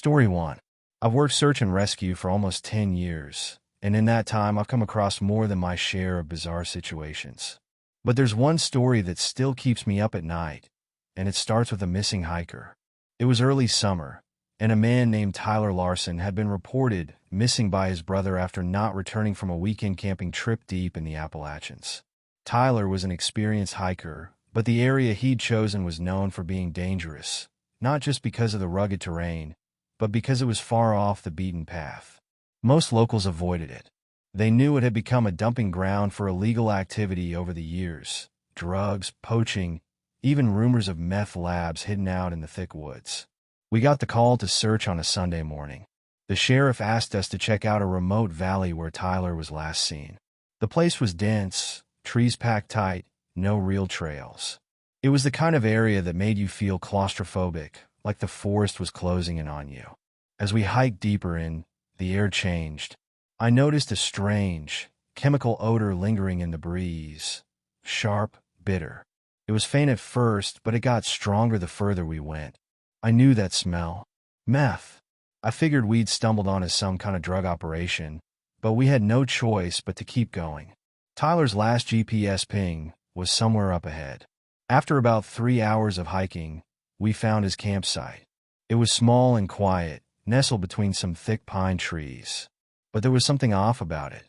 Story 1. I've worked search and rescue for almost 10 years, and in that time I've come across more than my share of bizarre situations. But there's one story that still keeps me up at night, and it starts with a missing hiker. It was early summer, and a man named Tyler Larson had been reported missing by his brother after not returning from a weekend camping trip deep in the Appalachians. Tyler was an experienced hiker, but the area he'd chosen was known for being dangerous, not just because of the rugged terrain, but because it was far off the beaten path. Most locals avoided it. They knew it had become a dumping ground for illegal activity over the years: drugs, poaching, even rumors of meth labs hidden out in the thick woods. We got the call to search on a Sunday morning. The sheriff asked us to check out a remote valley where Tyler was last seen. The place was dense, trees packed tight, no real trails. It was the kind of area that made you feel claustrophobic, like the forest was closing in on you. As we hiked deeper in, the air changed. I noticed a strange, chemical odor lingering in the breeze. Sharp, bitter. It was faint at first, but it got stronger the further we went. I knew that smell. Meth. I figured we'd stumbled onto some kind of drug operation, but we had no choice but to keep going. Tyler's last GPS ping was somewhere up ahead. After about 3 hours of hiking, we found his campsite. It was small and quiet, nestled between some thick pine trees. But there was something off about it.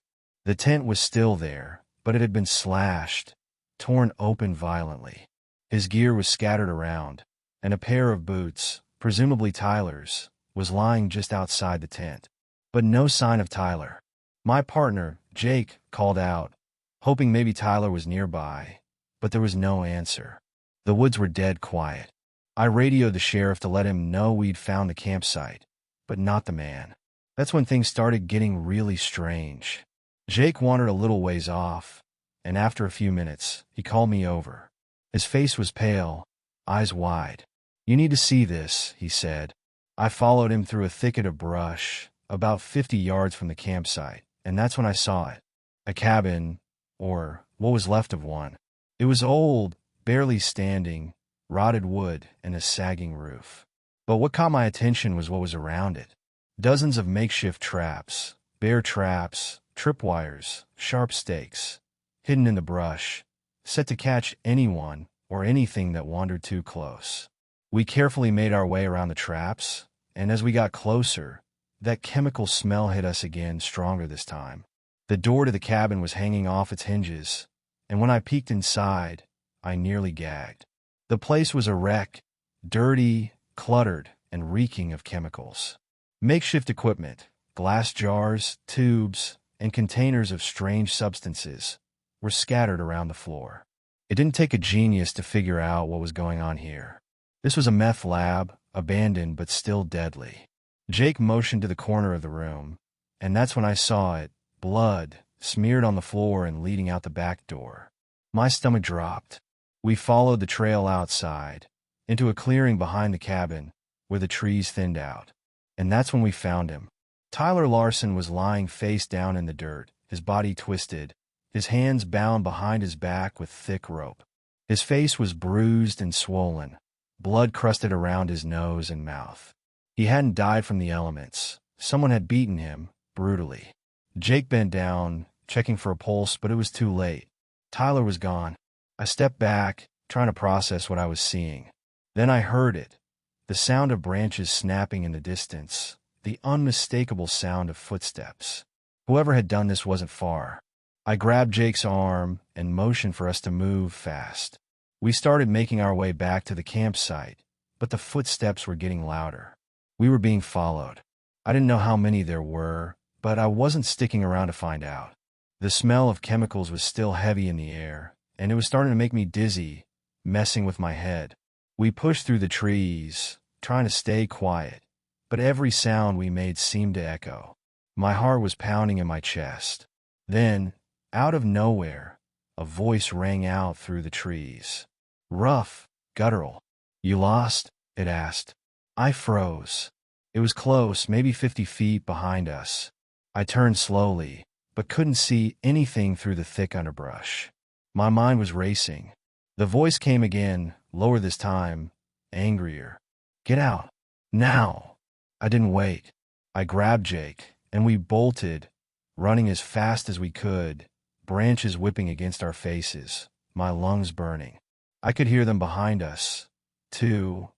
The tent was still there, but it had been slashed, torn open violently. His gear was scattered around, and a pair of boots, presumably Tyler's, was lying just outside the tent. But no sign of Tyler. My partner, Jake, called out, hoping maybe Tyler was nearby, but there was no answer. The woods were dead quiet. I radioed the sheriff to let him know we'd found the campsite, but not the man. That's when things started getting really strange. Jake wandered a little ways off, and after a few minutes, he called me over. His face was pale, eyes wide. "You need to see this," he said. I followed him through a thicket of brush, about 50 yards from the campsite, and that's when I saw it. A cabin, or what was left of one. It was old, barely standing, rotted wood and a sagging roof. But what caught my attention was what was around it. Dozens of makeshift traps, bear traps, tripwires, sharp stakes, hidden in the brush, set to catch anyone or anything that wandered too close. We carefully made our way around the traps, and as we got closer, that chemical smell hit us again, stronger this time. The door to the cabin was hanging off its hinges, and when I peeked inside, I nearly gagged. The place was a wreck, dirty, cluttered, and reeking of chemicals. Makeshift equipment, glass jars, tubes, and containers of strange substances were scattered around the floor. It didn't take a genius to figure out what was going on here. This was a meth lab, abandoned but still deadly. Jake motioned to the corner of the room, and that's when I saw it, blood, smeared on the floor and leading out the back door. My stomach dropped. We followed the trail outside, into a clearing behind the cabin, where the trees thinned out. And that's when we found him. Tyler Larson was lying face down in the dirt, his body twisted, his hands bound behind his back with thick rope. His face was bruised and swollen, blood crusted around his nose and mouth. He hadn't died from the elements. Someone had beaten him, brutally. Jake bent down, checking for a pulse, but it was too late. Tyler was gone. I stepped back, trying to process what I was seeing. Then I heard it. The sound of branches snapping in the distance, the unmistakable sound of footsteps. Whoever had done this wasn't far. I grabbed Jake's arm and motioned for us to move fast. We started making our way back to the campsite, but the footsteps were getting louder. We were being followed. I didn't know how many there were, but I wasn't sticking around to find out. The smell of chemicals was still heavy in the air, and it was starting to make me dizzy, messing with my head. We pushed through the trees, trying to stay quiet, but every sound we made seemed to echo. My heart was pounding in my chest. Then, out of nowhere, a voice rang out through the trees. Rough, guttural. "You lost?" it asked. I froze. It was close, maybe 50 feet behind us. I turned slowly, but couldn't see anything through the thick underbrush. My mind was racing. The voice came again, lower this time, angrier. "Get out. Now." I didn't wait. I grabbed Jake, and we bolted, running as fast as we could, branches whipping against our faces, my lungs burning. I could hear them behind us. 2,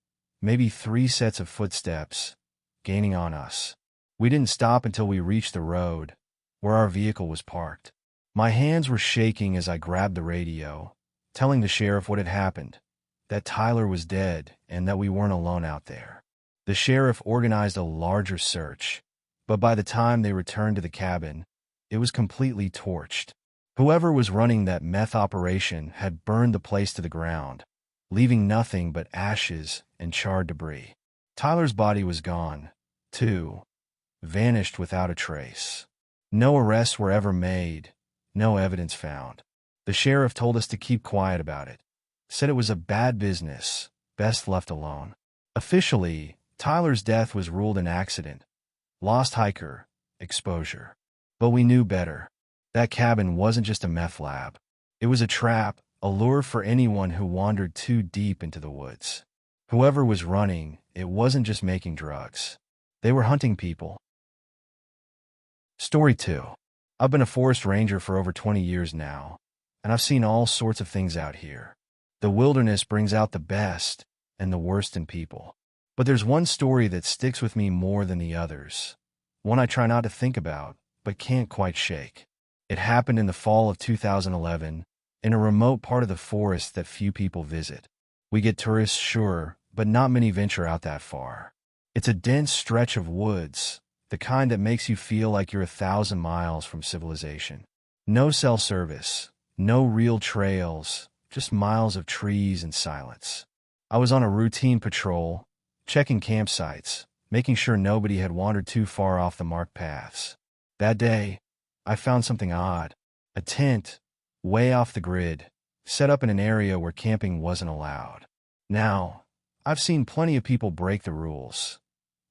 maybe 3 sets of footsteps, gaining on us. We didn't stop until we reached the road, where our vehicle was parked. My hands were shaking as I grabbed the radio, telling the sheriff what had happened, that Tyler was dead and that we weren't alone out there. The sheriff organized a larger search, but by the time they returned to the cabin, it was completely torched. Whoever was running that meth operation had burned the place to the ground, leaving nothing but ashes and charred debris. Tyler's body was gone, too, vanished without a trace. No arrests were ever made, no evidence found. The sheriff told us to keep quiet about it, said it was a bad business, best left alone. Officially, Tyler's death was ruled an accident, lost hiker, exposure. But we knew better. That cabin wasn't just a meth lab. It was a trap, a lure for anyone who wandered too deep into the woods. Whoever was running, it wasn't just making drugs. They were hunting people. Story 2. I've been a forest ranger for over 20 years now, and I've seen all sorts of things out here. The wilderness brings out the best and the worst in people. But there's one story that sticks with me more than the others, one I try not to think about, but can't quite shake. It happened in the fall of 2011, in a remote part of the forest that few people visit. We get tourists, sure, but not many venture out that far. It's a dense stretch of woods, the kind that makes you feel like you're 1,000 miles from civilization. No cell service, no real trails, just miles of trees and silence. I was on a routine patrol, checking campsites, making sure nobody had wandered too far off the marked paths. That day, I found something odd. A tent, way off the grid, set up in an area where camping wasn't allowed. Now, I've seen plenty of people break the rules.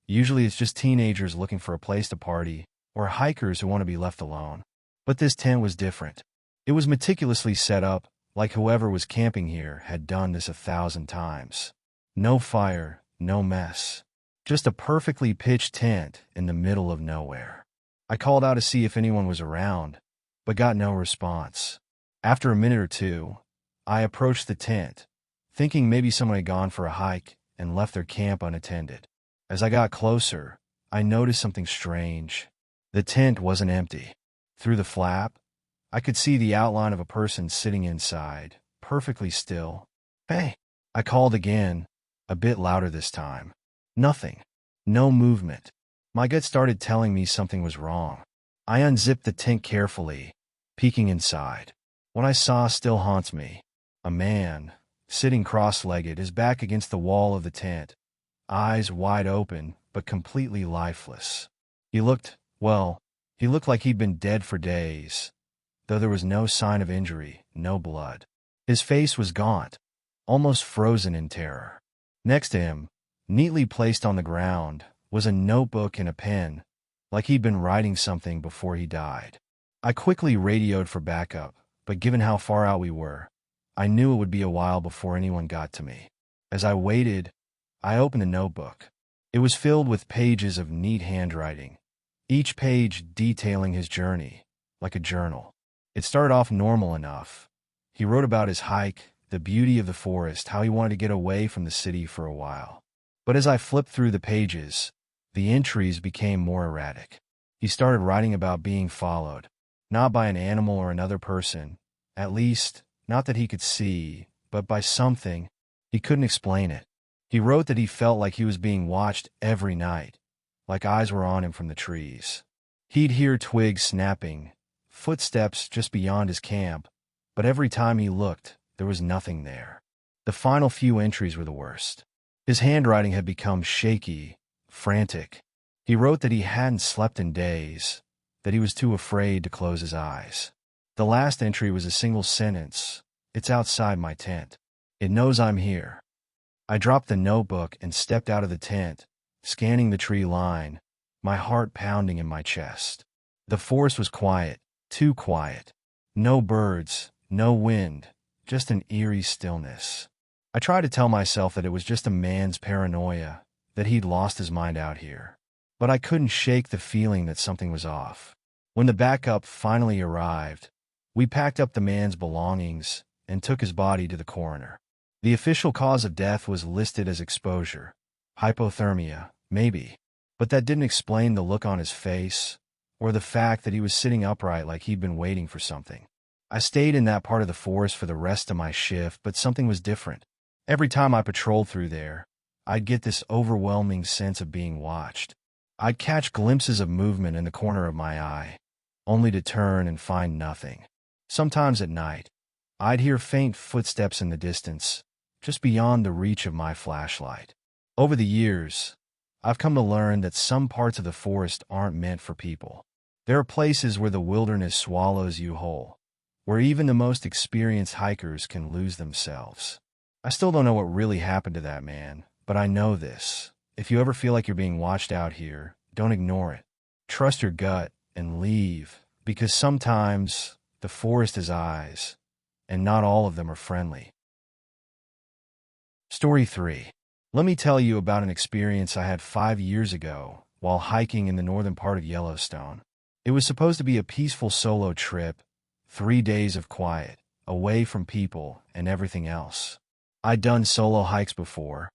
Usually it's just teenagers looking for a place to party, or hikers who want to be left alone. But this tent was different. It was meticulously set up, like whoever was camping here had done this 1,000 times. No fire, no mess. Just a perfectly pitched tent in the middle of nowhere. I called out to see if anyone was around, but got no response. After a minute or two, I approached the tent, thinking maybe someone had gone for a hike and left their camp unattended. As I got closer, I noticed something strange. The tent wasn't empty. Through the flap, I could see the outline of a person sitting inside, perfectly still. "Hey!" I called again, a bit louder this time. Nothing. No movement. My gut started telling me something was wrong. I unzipped the tent carefully, peeking inside. What I saw still haunts me. A man, sitting cross-legged, his back against the wall of the tent, eyes wide open, but completely lifeless. He looked like he'd been dead for days, though there was no sign of injury, no blood. His face was gaunt, almost frozen in terror. Next to him, neatly placed on the ground, was a notebook and a pen, like he'd been writing something before he died. I quickly radioed for backup, but given how far out we were, I knew it would be a while before anyone got to me. As I waited, I opened the notebook. It was filled with pages of neat handwriting, each page detailing his journey, like a journal. It started off normal enough. He wrote about his hike, the beauty of the forest, how he wanted to get away from the city for a while. But as I flipped through the pages, the entries became more erratic. He started writing about being followed, not by an animal or another person, at least, not that he could see, but by something. He couldn't explain it. He wrote that he felt like he was being watched every night, like eyes were on him from the trees. He'd hear twigs snapping, footsteps just beyond his camp, but every time he looked, there was nothing there. The final few entries were the worst. His handwriting had become shaky, frantic. He wrote that he hadn't slept in days, that he was too afraid to close his eyes. The last entry was a single sentence. "It's outside my tent. It knows I'm here." I dropped the notebook and stepped out of the tent, scanning the tree line, my heart pounding in my chest. The forest was quiet, too quiet. No birds, no wind, just an eerie stillness. I tried to tell myself that it was just a man's paranoia, that he'd lost his mind out here. but I couldn't shake the feeling that something was off. When the backup finally arrived, we packed up the man's belongings and took his body to the coroner. The official cause of death was listed as exposure. Hypothermia, maybe. But that didn't explain the look on his face, or the fact that he was sitting upright like he'd been waiting for something. I stayed in that part of the forest for the rest of my shift, but something was different. Every time I patrolled through there, I'd get this overwhelming sense of being watched. I'd catch glimpses of movement in the corner of my eye, only to turn and find nothing. Sometimes at night, I'd hear faint footsteps in the distance, just beyond the reach of my flashlight. Over the years, I've come to learn that some parts of the forest aren't meant for people. There are places where the wilderness swallows you whole, where even the most experienced hikers can lose themselves. I still don't know what really happened to that man, but I know this. If you ever feel like you're being watched out here, don't ignore it. Trust your gut and leave, because sometimes the forest has eyes, and not all of them are friendly. Story 3. Let me tell you about an experience I had 5 years ago while hiking in the northern part of Yellowstone. It was supposed to be a peaceful solo trip, 3 days of quiet, away from people and everything else. I'd done solo hikes before,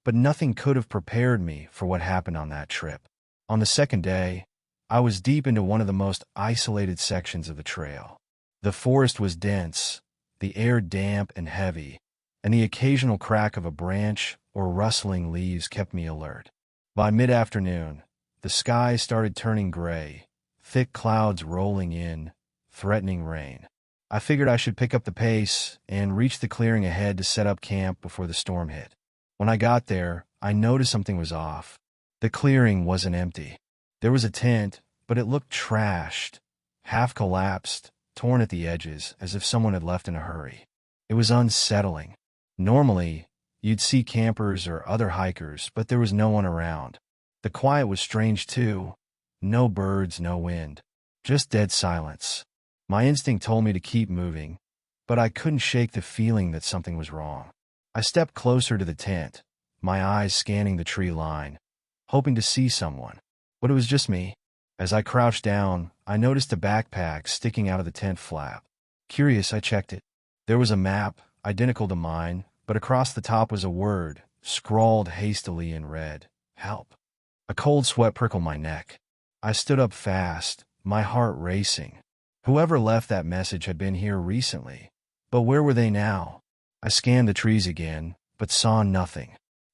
but nothing could have prepared me for what happened on that trip. On the second day, I was deep into one of the most isolated sections of the trail. The forest was dense, the air damp and heavy, and the occasional crack of a branch or rustling leaves kept me alert. By mid-afternoon, the sky started turning gray, thick clouds rolling in, threatening rain. I figured I should pick up the pace and reach the clearing ahead to set up camp before the storm hit. When I got there, I noticed something was off. The clearing wasn't empty. There was a tent, but it looked trashed, half collapsed, torn at the edges, as if someone had left in a hurry. It was unsettling. Normally, you'd see campers or other hikers, but there was no one around. The quiet was strange too. No birds, no wind. Just dead silence. My instinct told me to keep moving, but I couldn't shake the feeling that something was wrong. I stepped closer to the tent, my eyes scanning the tree line, hoping to see someone. But it was just me. As I crouched down, I noticed a backpack sticking out of the tent flap. Curious, I checked it. There was a map, identical to mine, but across the top was a word, scrawled hastily in red: help. A cold sweat prickled my neck. I stood up fast, my heart racing. Whoever left that message had been here recently. But where were they now? I scanned the trees again, but saw nothing.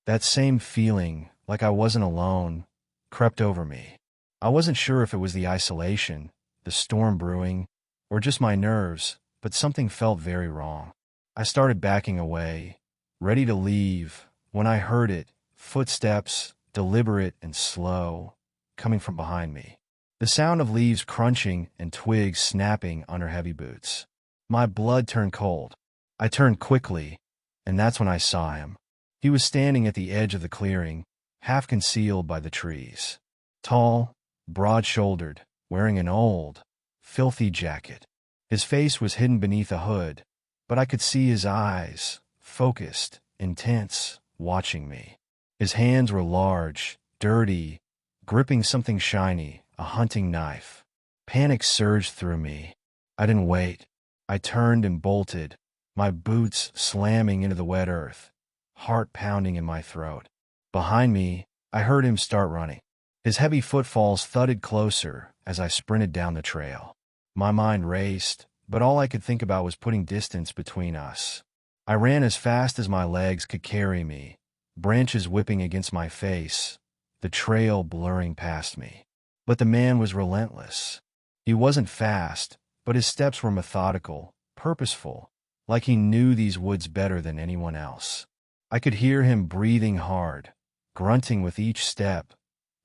That same feeling, like I wasn't alone, crept over me. I wasn't sure if it was the isolation, the storm brewing, or just my nerves, but something felt very wrong. I started backing away, ready to leave, when I heard it, footsteps, deliberate and slow, coming from behind me. The sound of leaves crunching and twigs snapping under heavy boots. My blood turned cold. I turned quickly, and that's when I saw him. He was standing at the edge of the clearing, half concealed by the trees. Tall, broad-shouldered, wearing an old, filthy jacket. His face was hidden beneath a hood, but I could see his eyes, focused, intense, watching me. His hands were large, dirty, gripping something shiny, a hunting knife. Panic surged through me. I didn't wait. I turned and bolted, my boots slamming into the wet earth, heart pounding in my throat. Behind me, I heard him start running. His heavy footfalls thudded closer as I sprinted down the trail. My mind raced, but all I could think about was putting distance between us. I ran as fast as my legs could carry me, branches whipping against my face, the trail blurring past me. But the man was relentless. He wasn't fast, but his steps were methodical, purposeful, like he knew these woods better than anyone else. I could hear him breathing hard, grunting with each step,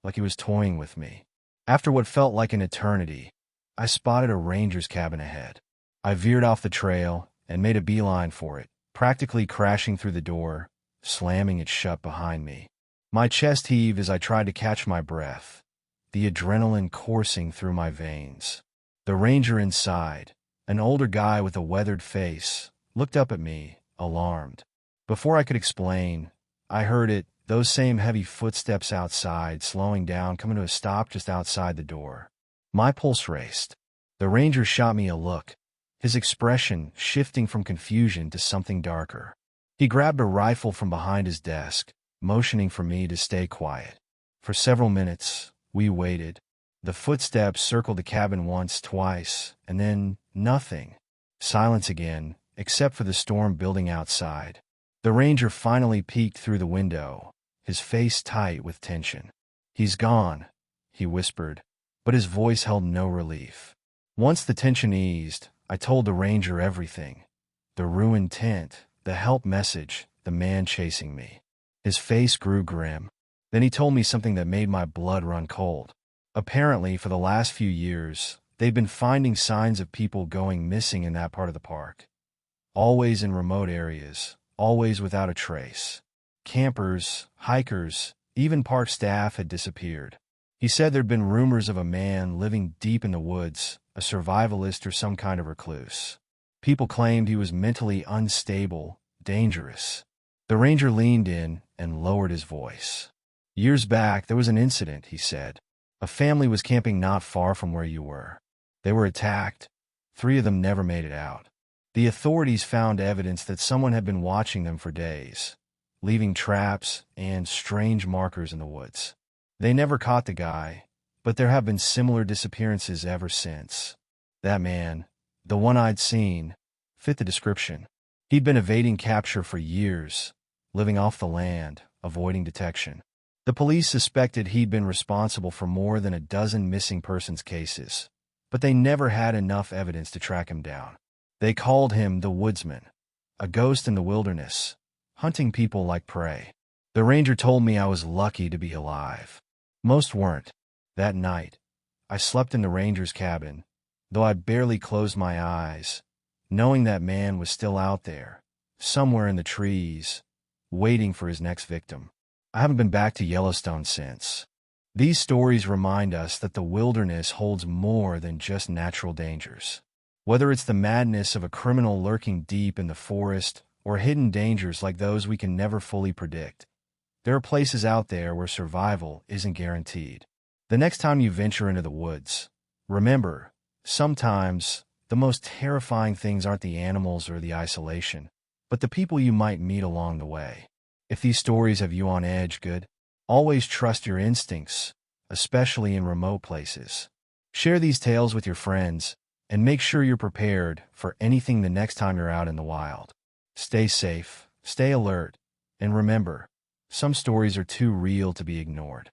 like he was toying with me. After what felt like an eternity, I spotted a ranger's cabin ahead. I veered off the trail and made a beeline for it, practically crashing through the door, slamming it shut behind me. My chest heaved as I tried to catch my breath, the adrenaline coursing through my veins. The ranger inside, an older guy with a weathered face, looked up at me, alarmed. Before I could explain, I heard it, Those same heavy footsteps outside, slowing down, coming to a stop just outside the door. My pulse raced. The ranger shot me a look, his expression shifting from confusion to something darker. He grabbed a rifle from behind his desk, motioning for me to stay quiet. For several minutes, we waited. The footsteps circled the cabin once, twice, and then nothing. Silence again, except for the storm building outside. The ranger finally peeked through the window, his face tight with tension. "He's gone," he whispered, but his voice held no relief. Once the tension eased, I told the ranger everything. The ruined tent, the help message, the man chasing me. His face grew grim. Then he told me something that made my blood run cold. Apparently, for the last few years, they've been finding signs of people going missing in that part of the park. Always in remote areas, always without a trace. Campers, hikers, even park staff had disappeared. He said there'd been rumors of a man living deep in the woods, a survivalist or some kind of recluse. People claimed he was mentally unstable, dangerous. The ranger leaned in and lowered his voice. "Years back, there was an incident," he said. "A family was camping not far from where you were. They were attacked. 3 of them never made it out. The authorities found evidence that someone had been watching them for days, leaving traps and strange markers in the woods. They never caught the guy, but there have been similar disappearances ever since. That man, the one I'd seen, fit the description. He'd been evading capture for years, living off the land, avoiding detection. The police suspected he'd been responsible for more than a dozen missing persons cases, but they never had enough evidence to track him down. They called him the Woodsman, a ghost in the wilderness, hunting people like prey. The ranger told me I was lucky to be alive. Most weren't. That night, I slept in the ranger's cabin, though I barely closed my eyes, knowing that man was still out there, somewhere in the trees, waiting for his next victim. I haven't been back to Yellowstone since. These stories remind us that the wilderness holds more than just natural dangers. Whether it's the madness of a criminal lurking deep in the forest or hidden dangers like those we can never fully predict, there are places out there where survival isn't guaranteed. The next time you venture into the woods, remember, sometimes the most terrifying things aren't the animals or the isolation, but the people you might meet along the way. If these stories have you on edge, good. Always trust your instincts, especially in remote places. Share these tales with your friends, and make sure you're prepared for anything the next time you're out in the wild. Stay safe, stay alert, and remember, some stories are too real to be ignored.